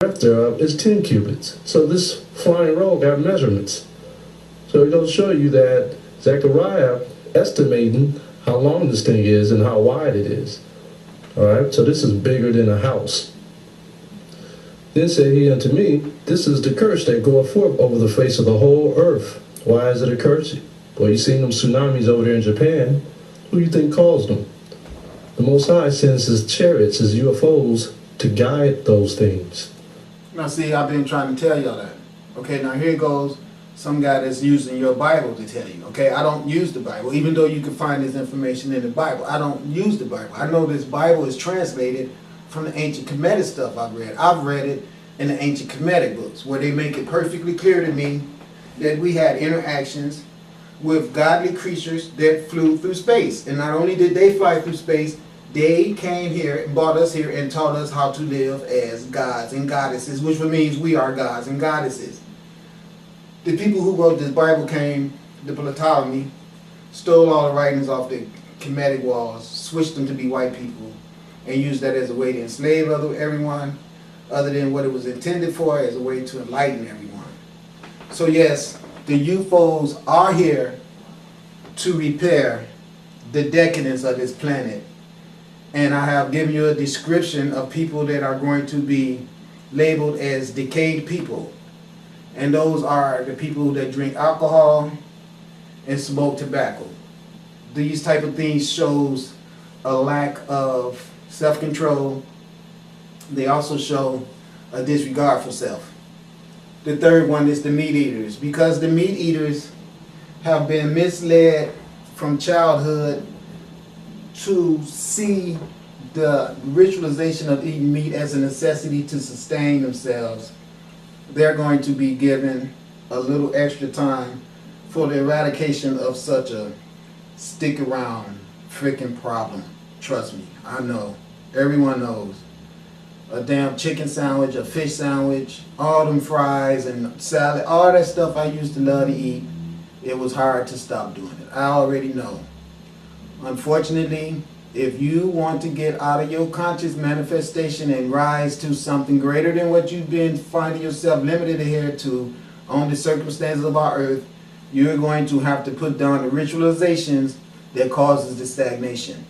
breadth thereof is 10 cubits. So this flying roll got measurements. So it'll show you that Zechariah estimating how long this thing is and how wide it is. All right, so this is bigger than a house. Then said he unto me, this is the curse that goeth forth over the face of the whole earth. Why is it a curse? Well, you seen them tsunamis over there in Japan. Who do you think caused them? The Most High sends his chariots, his UFOs, to guide those things. Now see, I've been trying to tell y'all that. Okay, now here goes some guy that's using your Bible to tell you. Okay, I don't use the Bible, even though you can find this information in the Bible. I don't use the Bible. I know this Bible is translated from the ancient Kemetic stuff I've read. I've read it in the ancient Kemetic books, where they make it perfectly clear to me that we had interactions with godly creatures that flew through space. And not only did they fly through space, they came here and brought us here and taught us how to live as gods and goddesses, which means we are gods and goddesses. The people who wrote this Bible came, the Ptolemy, stole all the writings off the Kemetic walls, switched them to be white people, and used that as a way to enslave everyone, other than what it was intended for, as a way to enlighten everyone. So yes, the UFOs are here to repair the decadence of this planet. And I have given you a description of people that are going to be labeled as decayed people. And those are the people that drink alcohol and smoke tobacco. These type of things shows a lack of self-control. They also show a disregard for self. The third one is the meat eaters. Because the meat eaters have been misled from childhood to see the ritualization of eating meat as a necessity to sustain themselves, they're going to be given a little extra time for the eradication of such a stick around freaking problem. Trust me, I know. Everyone knows. A damn chicken sandwich, a fish sandwich, all them fries and salad, all that stuff I used to love to eat, it was hard to stop doing it. I already know. Unfortunately, if you want to get out of your conscious manifestation and rise to something greater than what you've been finding yourself limited here to on the circumstances of our earth, you're going to have to put down the ritualizations that causes the stagnation.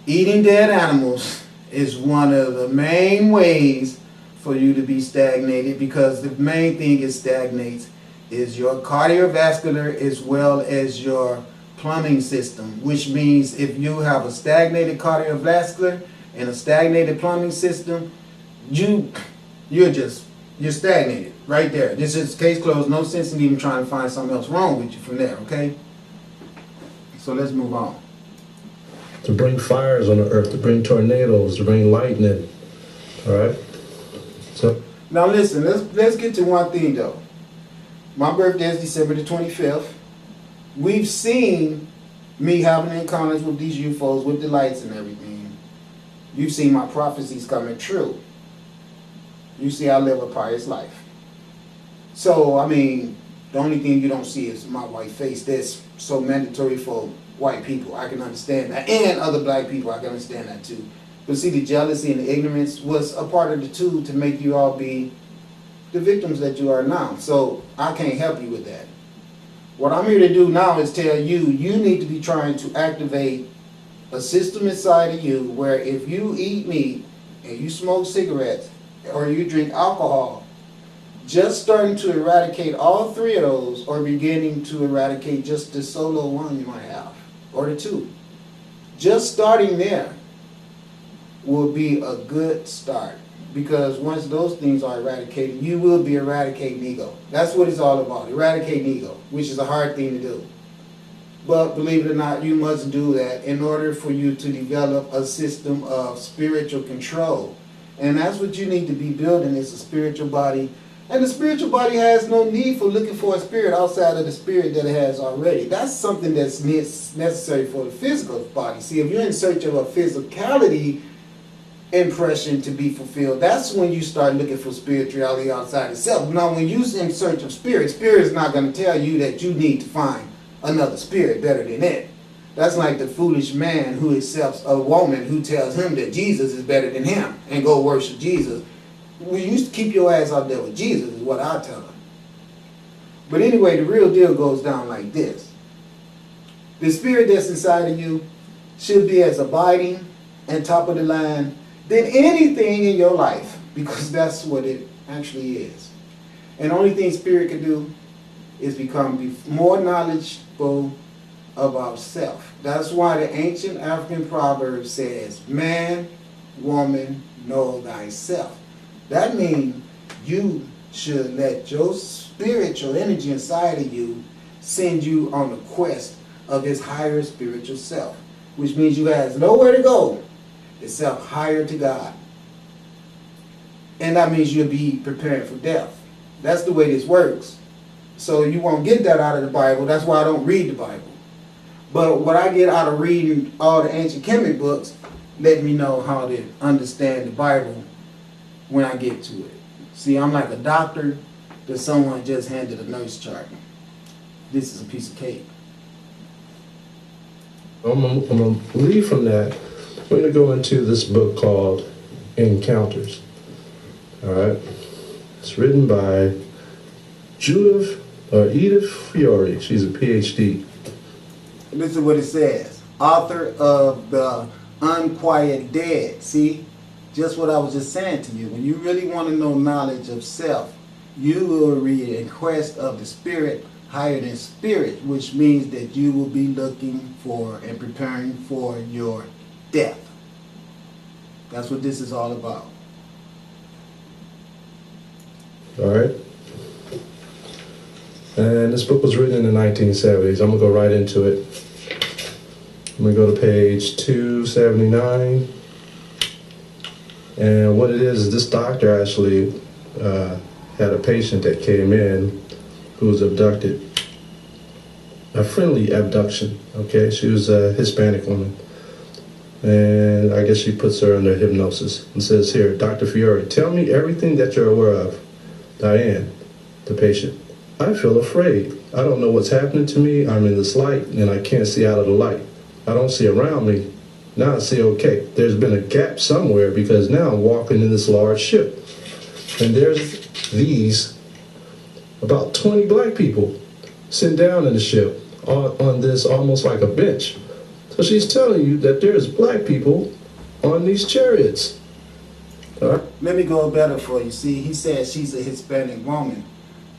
Eating dead animals is one of the main ways for you to be stagnated, because the main thing it stagnates is your cardiovascular as well as your plumbing system, which means if you have a stagnated cardiovascular and a stagnated plumbing system, you're stagnated right there. This is case closed. No sense in even trying to find something else wrong with you from there, okay? So let's move on. To bring fires on the earth, to bring tornadoes, to bring lightning. All right? So now listen, let's get to one thing though. My birthday is December the 25th. We've seen me having encounters with these UFOs with the lights and everything. You've seen my prophecies coming true. You see I live a pious life. So, I mean, the only thing you don't see is my white face. That's so mandatory for white people. I can understand that. And other black people, I can understand that too. But see, the jealousy and the ignorance was a part of the two to make you all be the victims that you are now. So, I can't help you with that. What I'm here to do now is tell you, you need to be trying to activate a system inside of you where if you eat meat and you smoke cigarettes or you drink alcohol, just starting to eradicate all three of those or beginning to eradicate just the solo one you might have, or the two. Just starting there will be a good start. Because once those things are eradicated, you will be eradicating ego. That's what it's all about, eradicating ego, which is a hard thing to do. But believe it or not, you must do that in order for you to develop a system of spiritual control. And that's what you need to be building, is a spiritual body. And the spiritual body has no need for looking for a spirit outside of the spirit that it has already. That's something that's necessary for the physical body. See, if you're in search of a physicality impression to be fulfilled, that's when you start looking for spirituality outside itself. Now, when you're in search of spirit is not going to tell you that you need to find another spirit better than it. That's like the foolish man who accepts a woman who tells him that Jesus is better than him and go worship Jesus. We used to keep your ass out there with Jesus, is what I tell her. But anyway, the real deal goes down like this. The spirit that's inside of you should be as abiding and top of the line than anything in your life, because that's what it actually is. And the only thing spirit can do is become more knowledgeable about self. That's why the ancient African proverb says, man, woman, know thyself. That means you should let your spiritual energy inside of you send you on the quest of his higher spiritual self, which means you have nowhere to go except higher to God. And that means you'll be preparing for death. That's the way this works. So you won't get that out of the Bible. That's why I don't read the Bible. But what I get out of reading all the ancient Kemet books, let me know how to understand the Bible when I get to it. See, I'm like a doctor that someone just handed a nurse chart. This is a piece of cake. I'm going to leave from that. We're going to go into this book called Encounters. All right? It's written by Edith Fiore. She's a PhD. This is what it says. Author of The Unquiet Dead. See? Just what I was just saying to you. When you really want to know knowledge of self, you will read In Quest of the Spirit, Higher than Spirit, which means that you will be looking for and preparing for your death. That's what this is all about. All right? And this book was written in the 1970s. I'm going to go right into it. I'm going to go to page 279. And what it is this doctor actually had a patient that came in who was abducted. A friendly abduction, okay? She was a Hispanic woman. And I guess she puts her under hypnosis and says, here, Dr. Fiore, tell me everything that you're aware of. Diane, the patient, I feel afraid. I don't know what's happening to me. I'm in this light and I can't see out of the light. I don't see around me. Now I see, okay, there's been a gap somewhere because now I'm walking in this large ship. And there's these, about 20 black people sitting down in the ship on this almost like a bench. So she's telling you that there's black people on these chariots. All right? Let me go better for you. See, he said she's a Hispanic woman.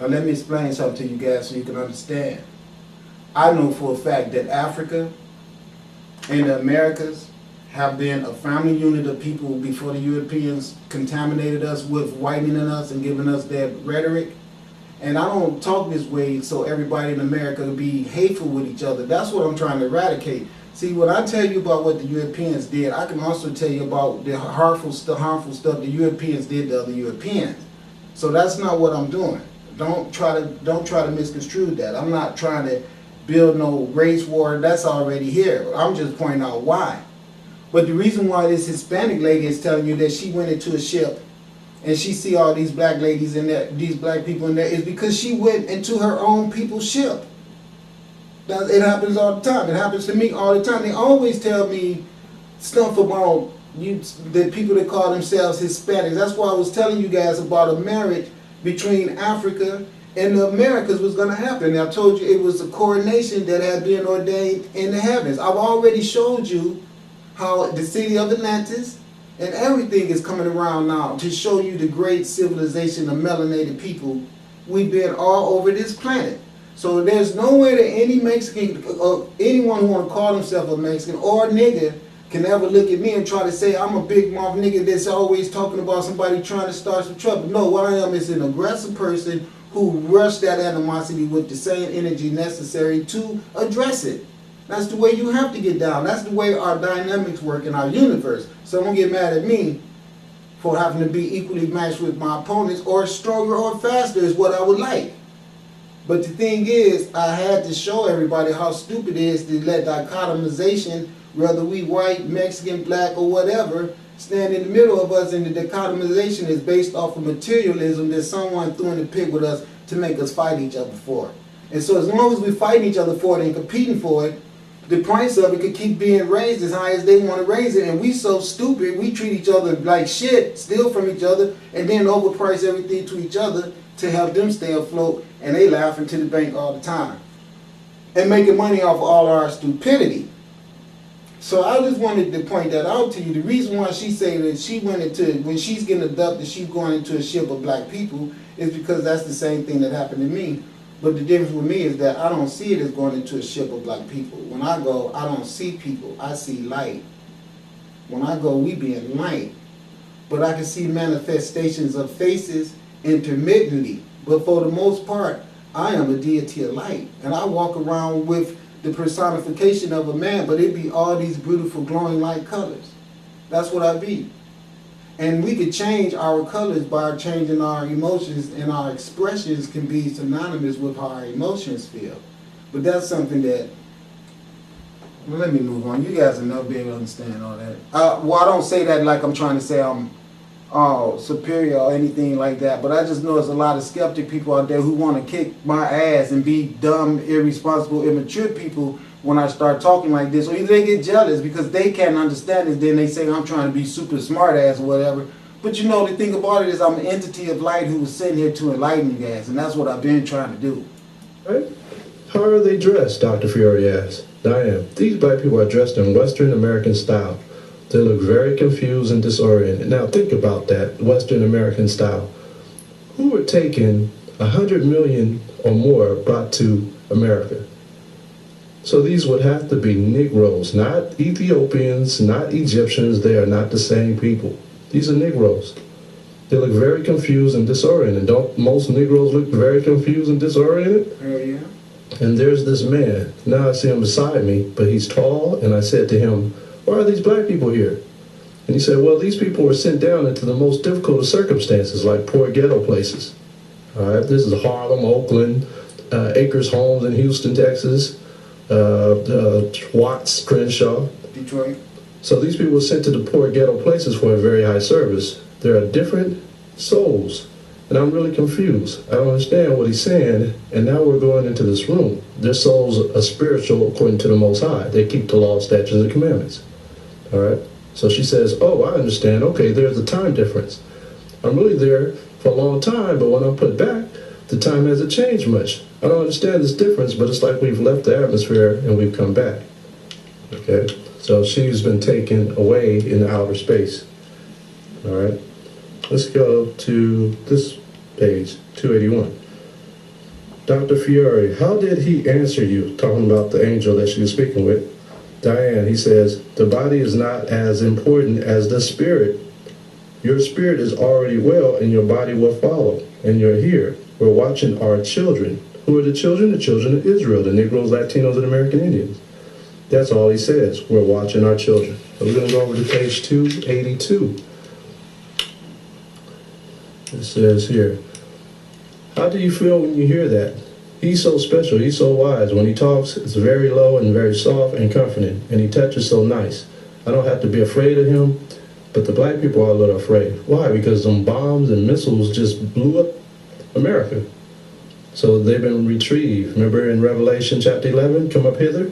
Now let me explain something to you guys so you can understand. I know for a fact that Africa and the Americas have been a family unit of people before the Europeans contaminated us with whitening us and giving us that rhetoric. And I don't talk this way so everybody in America will be hateful with each other. That's what I'm trying to eradicate. See, when I tell you about what the Europeans did, I can also tell you about the harmful stuff the Europeans did to other Europeans. So that's not what I'm doing. Don't try to misconstrue that. I'm not trying to build no race war. That's already here. I'm just pointing out why. But the reason why this Hispanic lady is telling you that she went into a ship and she see all these black ladies in there, these black people in there, is because she went into her own people's ship. It happens all the time. It happens to me all the time. They always tell me stuff about the people that call themselves Hispanics. That's why I was telling you guys about a marriage between Africa and the Americas was going to happen. I told you it was a coronation that had been ordained in the heavens. I've already showed you how the city of Atlantis and everything is coming around now to show you the great civilization of melanated people. We've been all over this planet. So there's no way that any Mexican or anyone who want to call himself a Mexican or a nigga can ever look at me and try to say I'm a big mouth nigga that's always talking about somebody trying to start some trouble. No, what I am is an aggressive person who rushed that animosity with the same energy necessary to address it. That's the way you have to get down. That's the way our dynamics work in our universe. Someone get mad at me for having to be equally matched with my opponents or stronger or faster is what I would like. But the thing is, I had to show everybody how stupid it is to let dichotomization, whether we white, Mexican, black, or whatever, stand in the middle of us, and the dichotomization is based off of materialism that someone threw in the pit with us to make us fight each other for. And so as long as we fight each other for it and competing for it, the price of it could keep being raised as high as they want to raise it, and we so stupid, we treat each other like shit, steal from each other, and then overprice everything to each other to help them stay afloat, and they laughing to the bank all the time. And making money off of all our stupidity. So I just wanted to point that out to you. The reason why she say that she went into, when she's getting abducted, she's going into a ship of black people, is because that's the same thing that happened to me. But the difference with me is that I don't see it as going into a ship of black people. When I go, I don't see people, I see light. When I go, we be in light. But I can see manifestations of faces intermittently. But for the most part, I am a deity of light. And I walk around with the personification of a man, but it be all these beautiful glowing light colors. That's what I be. And we could change our colors by changing our emotions, and our expressions can be synonymous with how our emotions feel. But that's something that, well, let me move on. You guys will never be able to understand all that. Well, I don't say that like I'm trying to say I'm superior or anything like that, but I just know there's a lot of skeptic people out there who want to kick my ass and be dumb, irresponsible, immature people when I start talking like this, or either they get jealous because they can't understand it, then they say I'm trying to be super smart ass or whatever. But you know, the thing about it is I'm an entity of light who was sitting here to enlighten you guys, and that's what I've been trying to do. Right? How are they dressed, Dr. Fiore asked. Diane, these black people are dressed in Western American style. They look very confused and disoriented. Now think about that, Western American style. Who were taken 100 million or more brought to America? So these would have to be Negroes, not Ethiopians, not Egyptians. They are not the same people. These are Negroes. They look very confused and disoriented. Don't most Negroes look very confused and disoriented? Hell yeah. And there's this man. Now I see him beside me, but he's tall, and I said to him, why are these black people here? And he said, well, these people were sent down into the most difficult of circumstances, like poor ghetto places. All right, this is Harlem, Oakland, Acres Homes in Houston, Texas, Watts, Crenshaw. Detroit. So these people were sent to the poor ghetto places for a very high service. There are different souls, and I'm really confused. I don't understand what he's saying, and now we're going into this room. Their souls are spiritual according to the Most High. They keep the law, statutes, and commandments. All right? So she says, oh, I understand. Okay, there's a time difference. I'm really there for a long time, but when I'm put back, the time hasn't changed much. I don't understand this difference, but it's like we've left the atmosphere and we've come back. Okay? So she's been taken away in the outer space. All right? Let's go to this page, 281. Dr. Fiore, how did he answer you, talking about the angel that she was speaking with? Diane, he says, the body is not as important as the spirit. Your spirit is already well and your body will follow. And you're here. We're watching our children. Who are the children? The children of Israel, the Negroes, Latinos, and American Indians. That's all he says. We're watching our children. So we're going to go over to page 282. It says here, how do you feel when you hear that? He's so special, he's so wise. When he talks, it's very low and very soft and comforting, and he touches so nice. I don't have to be afraid of him, but the black people are a little afraid. Why? Because some bombs and missiles just blew up America. So they've been retrieved. Remember in Revelation chapter 11, come up hither?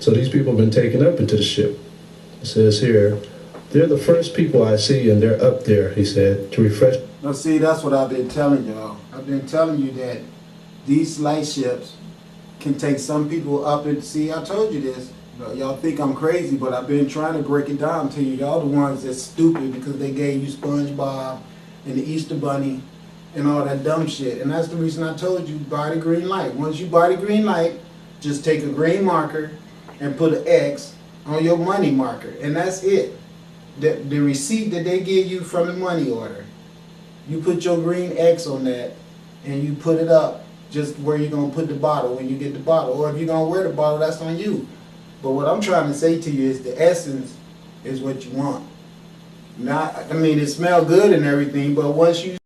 So these people have been taken up into the ship. It says here, they're the first people I see, and they're up there, he said, to refresh. Now see, that's what I've been telling y'all. I've been telling you that these light ships can take some people up and see, I told you this. Y'all think I'm crazy, but I've been trying to break it down to you. Y'all the ones that's stupid because they gave you SpongeBob and the Easter Bunny and all that dumb shit. And that's the reason I told you, buy the green light. Once you buy the green light, just take a green marker and put an X on your money marker. And that's it. The receipt that they give you from the money order, you put your green X on that and you put it up just where you're going to put the bottle when you get the bottle. Or if you're going to wear the bottle, that's on you. But what I'm trying to say to you is the essence is what you want. Not, I mean, it smells good and everything, but once you